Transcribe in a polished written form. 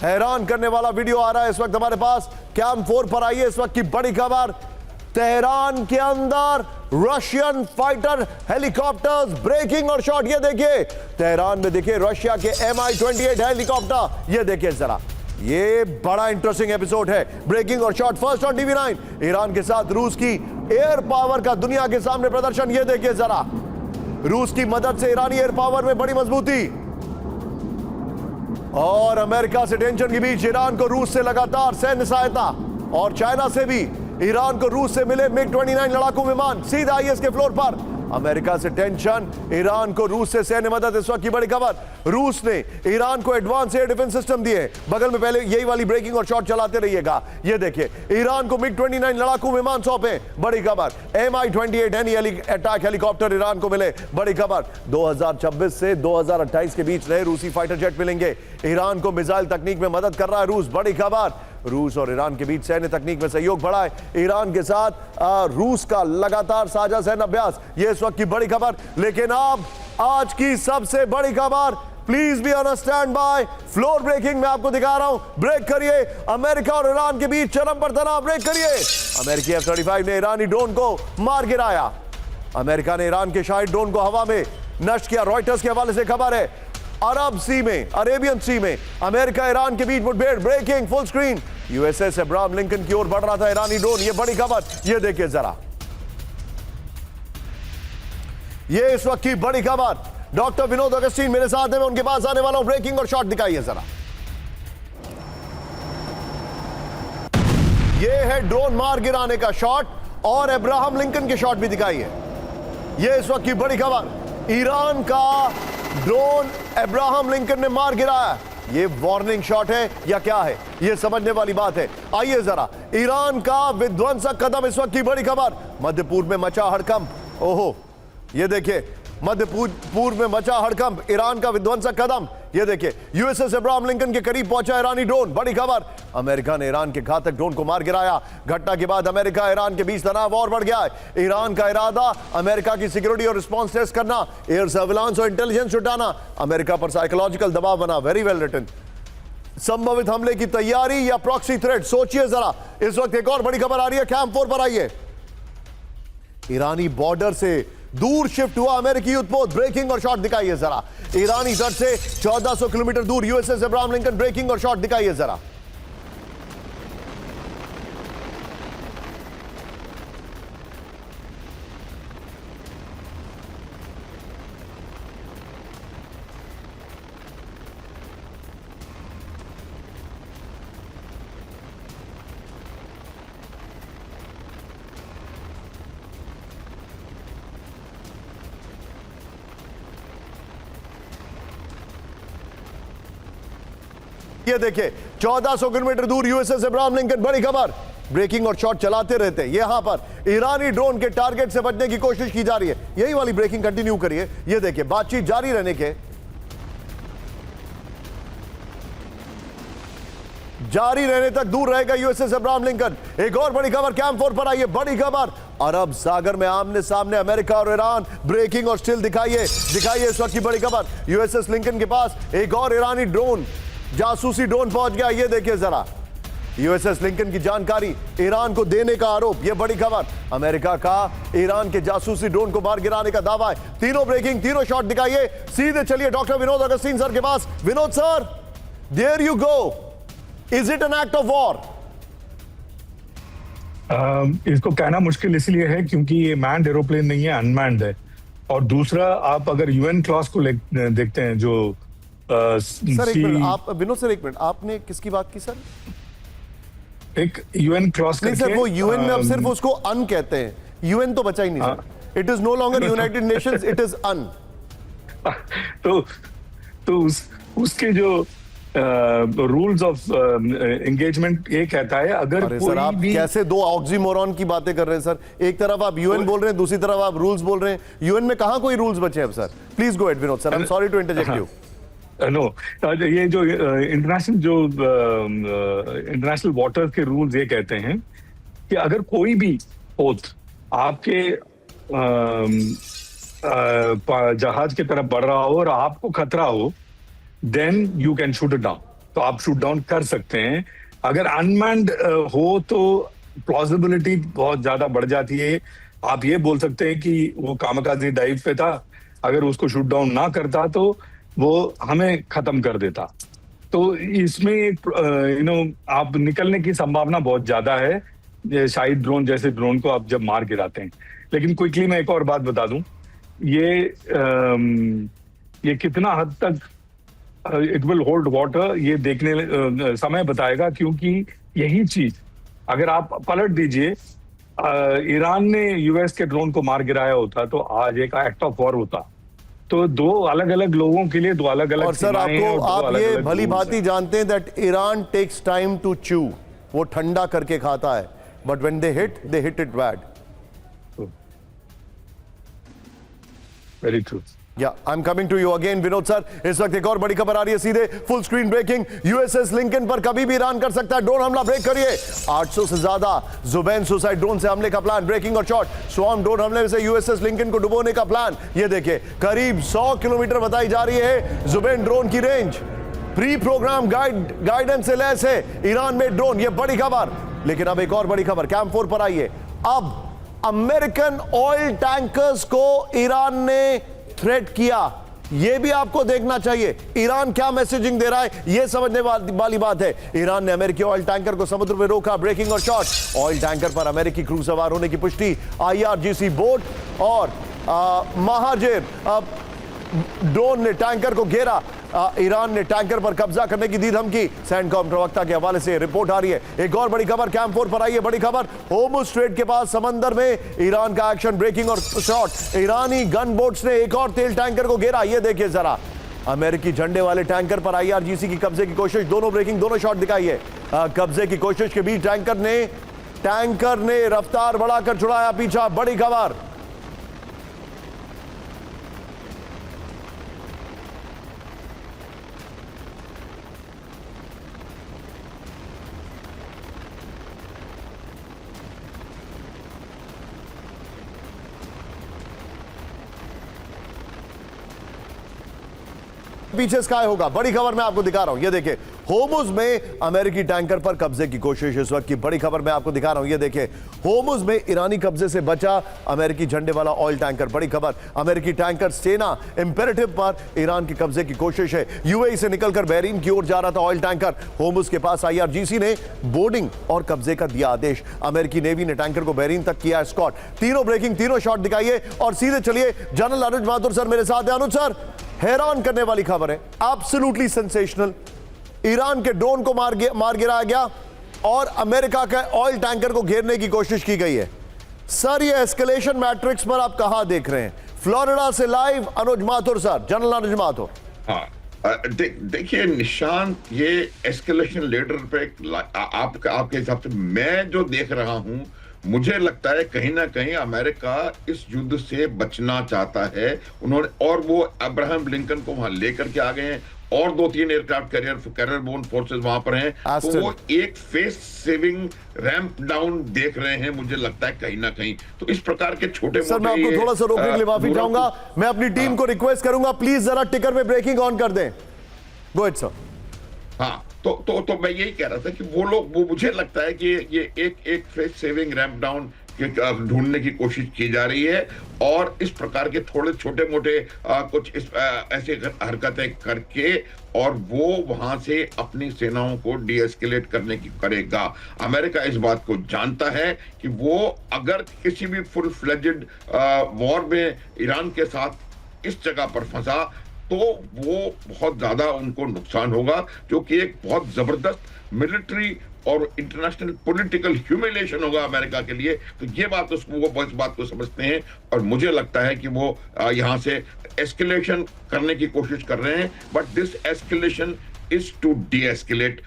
हैरान करने वाला वीडियो आ रहा है इस वक्त हमारे पास। कैम 4 पर आइए इस वक्त की बड़ी खबर। तेहरान के अंदर रशियन फाइटर हेलीकॉप्टर्स ब्रेकिंग और शॉट। ये देखिए तेहरान में देखिए रशिया के Mi-28 हेलीकॉप्टर। ये देखिए जरा, ये बड़ा इंटरेस्टिंग एपिसोड है। ब्रेकिंग और shot first on TV9। Iran के साथ रूस की एयर पावर का दुनिया के सामने प्रदर्शन। ये देखिए जरा, रूस की मदद से ईरानी एयर पावर में बड़ी मजबूती। और अमेरिका से टेंशन के बीच ईरान को रूस से लगातार सैन्य सहायता, और चाइना से भी ईरान को रूस से मिले MiG-29 लड़ाकू विमान। सीधा IS के फ्लोर पर अमेरिका से टेंशन, ईरान को रूस से सैन्य मदद। इस वक्त की बड़ी खबर, रूस ने ईरान को एडवांस एयर डिफेंस सिस्टम दिए। बगल में पहले यही वाली ब्रेकिंग और शॉट चलाते रहिएगा। ये देखिए ईरान को MiG-29 लड़ाकू विमान सौंपे। बड़ी खबर, Mi-28 अटैक हेलीकॉप्टर ईरान को मिले। बड़ी खबर, 2026 से 2028 के बीच नए रूसी फाइटर जेट मिलेंगे। ईरान को मिसाइल तकनीक में मदद कर रहा है रूस। बड़ी खबर, रूस और ईरान के बीच सैन्य तकनीक में सहयोग बढ़ा है। ईरान के साथ रूस का लगातार साझा सैन्य अभ्यास। ये इस वक्त की बड़ी खबर। लेकिन अब आज की सबसे बड़ी खबर, please be on standby. Floor breaking में आपको दिखा रहा हूं। ब्रेक करिए, अमेरिका और ईरान के बीच चरम पर तनाव। ब्रेक करिए, अमेरिकी F-35 ने ईरानी ड्रोन को मार गिराया। अमेरिका ने ईरान के शाही ड्रोन को हवा में नष्ट किया। रॉयटर्स के हवाले से खबर है। अरब सी में, अरेबियन सी में अमेरिका ईरान के बीच मुठभेड़। Breaking full screen, USS Abraham Lincoln की ओर बढ़ रहा था ईरानी ड्रोन। ये बड़ी खबर, ये देखिए जरा, ये इस वक्त की बड़ी खबर। डॉक्टर विनोद अगस्टीन मेरे साथ है, मैं उनके पास आने वाला हूं। ब्रेकिंग और शॉट दिखाइए जरा। ये है ड्रोन मार गिराने का शॉट, और अब्राहम लिंकन के शॉट भी दिखाइए। ये इस वक्त की बड़ी खबर, ईरान का ड्रोन अब्राहम लिंकन ने मार गिराया। ये वार्निंग शॉट है या क्या है, ये समझने वाली बात है। आइए जरा, ईरान का विध्वंसक कदम। इस वक्त की बड़ी खबर, मध्य पूर्व में मचा हड़कंप। ओहो, ये देखिए मध्य पूर्व में मचा हड़कंप, ईरान का विध्वंसक कदम। ये देखिए USS अब्राहम लिंकन के करीब पहुंचा ईरानी ड्रोन। बड़ी खबर, अमेरिका ने ईरान के घातक ड्रोन को मार गिराया। घटना के बाद अमेरिका ईरान के बीच तनाव और बढ़ गया है। ईरान का इरादा अमेरिका की सिक्योरिटी और रिस्पांस टेस्ट करना, एयर सर्विलांस और इंटेलिजेंस जुटाना। अमेरिका पर साइकोलॉजिकल दबाव बना। Very well written. संभावित हमले की तैयारी या प्रॉक्सी थ्रेट, सोचिए जरा। इस वक्त एक और बड़ी खबर आ रही है। कैम 4 पर आइए। ईरानी बॉर्डर से दूर शिफ्ट हुआ अमेरिकी युद्धपोत। ब्रेकिंग और शॉट दिखाइए जरा। ईरानी तट से 1400 किलोमीटर दूर USS अब्राहम लिंकन। ब्रेकिंग और शॉट दिखाइए जरा। ये देखिए 1400 किलोमीटर दूर USS अब्राहम लिंकन। बड़ी खबर, ब्रेकिंग और शॉट चलाते रहते हैं। यहां पर ईरानी ड्रोन के टारगेट से बचने की कोशिश की जा रही है। यही वाली ब्रेकिंग कंटिन्यू करिए। ये देखिए बातचीत जारी रहने तक दूर रहेगा USS अब्राहम लिंकन। एक और बड़ी खबर, कैम 4 पर आइए। बड़ी खबर, अरब सागर में आमने सामने अमेरिका और ईरान। ब्रेकिंग और स्टिल दिखाइए इस वक्त की बड़ी खबर। USS लिंकन के पास एक और ईरानी ड्रोन, जासूसी ड्रोन पहुंच गया। ये देखिए जरा, USS लिंकन की जानकारी ईरान को देने का आरोप। ये बड़ी खबर, अमेरिका का ईरान के जासूसी ड्रोन को मार गिराने का दावा है। तीनों ब्रेकिंग, तीनों शॉट दिखाइए। सीधे चलिए डॉक्टर विनोद अगस्टीन सर के पास। Vinod sir, there you go. Is it an act of war? इसको कहना मुश्किल इसलिए है क्योंकि ये मैन्ड एरोप्लेन नहीं है, अनमैन्ड है। और दूसरा, आप अगर UN क्लॉज को देखते हैं जो सर एक मिनट, आप विनोद सर एक मिनट, आपने किसकी बात की सर? एक UN क्लॉज करके, सर वो UN में अब सिर्फ उसको अन कहते हैं। UN तो बचा ही नहीं sir. It is no longer United Nations, it is UN. तो उसके जो रूल्स ऑफ एंगेजमेंट ये कहता है, अगर अरे कोई सर आप भी कैसे दो ऑक्सीमोरॉन की बातें कर रहे हैं सर? एक तरफ आप UN बोल रहे हैं, दूसरी तरफ आप रूल्स बोल रहे हैं। UN में कहां कोई रूल्स बचे हैं sir? Please go at Vinod sir, I am sorry to interject you. No, ये जो इंटरनेशनल वाटर के रूल्स ये कहते हैं कि अगर कोई भी पोत आपके जहाज की तरफ बढ़ रहा हो और आपको खतरा हो, then you can shoot it down. तो आप शूट डाउन कर सकते हैं। अगर अनमैन्ड हो तो प्लॉजिबिलिटी बहुत ज्यादा बढ़ जाती है। आप ये बोल सकते हैं कि वो कामकाजी डाइव पे था, अगर उसको शूट डाउन ना करता तो वो हमें खत्म कर देता। तो इसमें आप निकलने की संभावना बहुत ज्यादा है, शाहिद ड्रोन जैसे ड्रोन को आप जब मार गिराते हैं। लेकिन क्विकली मैं एक और बात बता दूं, ये कितना हद तक इट विल होल्ड वाटर ये देखने समय बताएगा, क्योंकि यही चीज अगर आप पलट दीजिए, ईरान ने यूएस के ड्रोन को मार गिराया होता तो आज एक एक्ट ऑफ वॉर होता। तो दो अलग अलग लोगों के लिए दो अलग अलग और सर आपको आप ये भली भांति जानते हैं that Iran takes time to chew, वो ठंडा करके खाता है, but when they hit it bad. Very true. या I am coming to you again Vinod sir. इस वक्त एक और बड़ी खबर आ रही है सीधे full screen breaking. USS Lincoln पर कभी भी ईरान कर सकता है ड्रोन हमला, ब्रेक करिए। 800 से ज्यादा जुबैन सुसाइड ड्रोन से हमले का प्लान, ब्रेकिंग और शॉट स्वार्म ड्रोन हमले से यूएसएस लिंकन को डुबोने का प्लान। ये देखिए करीब 100 किलोमीटर बताई जा रही है जुबैन ड्रोन की रेंज। प्री प्रोग्राम गाइडेंस से लैस है ईरान में ड्रोन, ये बड़ी खबर। लेकिन अब एक और बड़ी खबर कैंप 4 पर आई है। अब अमेरिकन ऑयल टैंकर्स को ईरान ने थ्रेट किया, यह भी आपको देखना चाहिए। ईरान क्या मैसेजिंग दे रहा है यह समझने वाली बात है। ईरान ने अमेरिकी ऑयल टैंकर को समुद्र में रोका, ब्रेकिंग और शॉट। ऑयल टैंकर पर अमेरिकी क्रू सवार होने की पुष्टि। आईआरजीसी बोट और महाजेर ड्रोन ने टैंकर को घेरा। ईरान ने टैंकर पर कब्जा करने की दी धमकी, सैंडकॉम प्रवक्ता के हवाले से रिपोर्ट आ रही है। एक और बड़ी खबर कैंप 4 पर आई है, बड़ी खबर होर्मुज स्ट्रेट के पास समंदर में ईरान का एक्शन, ब्रेकिंग और शॉट। ईरानी गन बोट्स ने एक और तेल टैंकर को घेरा। ये देखिए जरा, अमेरिकी झंडे वाले टैंकर पर आईआरजीसी की कब्जे की कोशिश, दोनों ब्रेकिंग दोनों शॉट दिखाई है। कब्जे की कोशिश के बीच टैंकर ने रफ्तार बढ़ाकर छुड़ाया पीछा, बड़ी खबर। पीछे स्काई होगा, बड़ी खबर मैं आपको दिखा रहा हूं। ये देखिए होर्मुज में अमेरिकी टैंकर पर कब्जे की कोशिश, इस वक्त की बड़ी खबर मैं आपको दिखा रहा हूं। ये देखिए होर्मुज में ईरानी कब्जे से बचा अमेरिकी झंडे वाला ऑयल टैंकर, बड़ी खबर। अमेरिकी टैंकर सेना इंपेरेटिव पर ईरान के कब्जे की कोशिश है। यूएई से निकलकर बहरीन की ओर जा रहा था ऑयल टैंकर, होर्मुज के पास आईआरजीसी ने बोर्डिंग और कब्जे का दिया आदेश। अमेरिकी नेवी ने टैंकर को बहरीन तक किया एस्कॉर्ट। तीनों ब्रेकिंग तीनों शॉट दिखाइए और सीधे चलिए जनरल अनुज माथुर सर मेरे साथ है। अनुज सर, हैरान करने वाली खबर है, एब्सोल्युटली सेंसेशनल। ईरान के ड्रोन को मार गिराया गया और अमेरिका के ऑयल टैंकर को घेरने की कोशिश की गई है। सर ये एस्केलेशन मैट्रिक्स पर आप कहां देख रहे हैं? फ्लोरिडा से लाइव अनुज माथुर सर, जनरल अनुज माथुर। हाँ, देखिए निशांत, ये एस्केलेशन लेडर पे आपके हिसाब से मैं जो देख रहा हूं, मुझे लगता है कहीं ना कहीं अमेरिका इस युद्ध से बचना चाहता है उन्होंने, और वो अब्राहम लिंकन को वहां लेकर के आ गए हैं और 2-3 एयरक्राफ्ट कैरियर बोन फोर्सेस वहां पर हैं, तो वो एक फेस सेविंग रैंप डाउन देख रहे हैं मुझे लगता है कहीं ना कहीं। तो इस प्रकार के छोटे सर मैं आपको थोड़ा सा रोकने के लिए माफी चाहूंगा, मैं अपनी टीम को रिक्वेस्ट करूंगा प्लीज जरा टिकर में ब्रेकिंग ऑन कर दें। Go ahead sir. हाँ, तो मैं यही कह रहा था कि वो मुझे लगता है कि ये एक फेस सेविंग रैंप डाउन ढूंढने की कोशिश की जा रही है और इस प्रकार के थोड़े छोटे मोटे कुछ ऐसे हरकतें करके और वो वहां से अपनी सेनाओं को डीएस्केलेट करने की करेगा। अमेरिका इस बात को जानता है कि वो अगर किसी भी फुल फ्लेजेड वॉर में ईरान के साथ इस जगह पर फंसा तो वो बहुत ज्यादा उनको नुकसान होगा, जो कि एक बहुत जबरदस्त मिलिट्री और इंटरनेशनल पॉलिटिकल ह्यूमिलिएशन होगा अमेरिका के लिए। तो ये बात वो इस बात को समझते हैं और मुझे लगता है कि वो यहां से एस्केलेशन करने की कोशिश कर रहे हैं, but this escalation is to de escalate.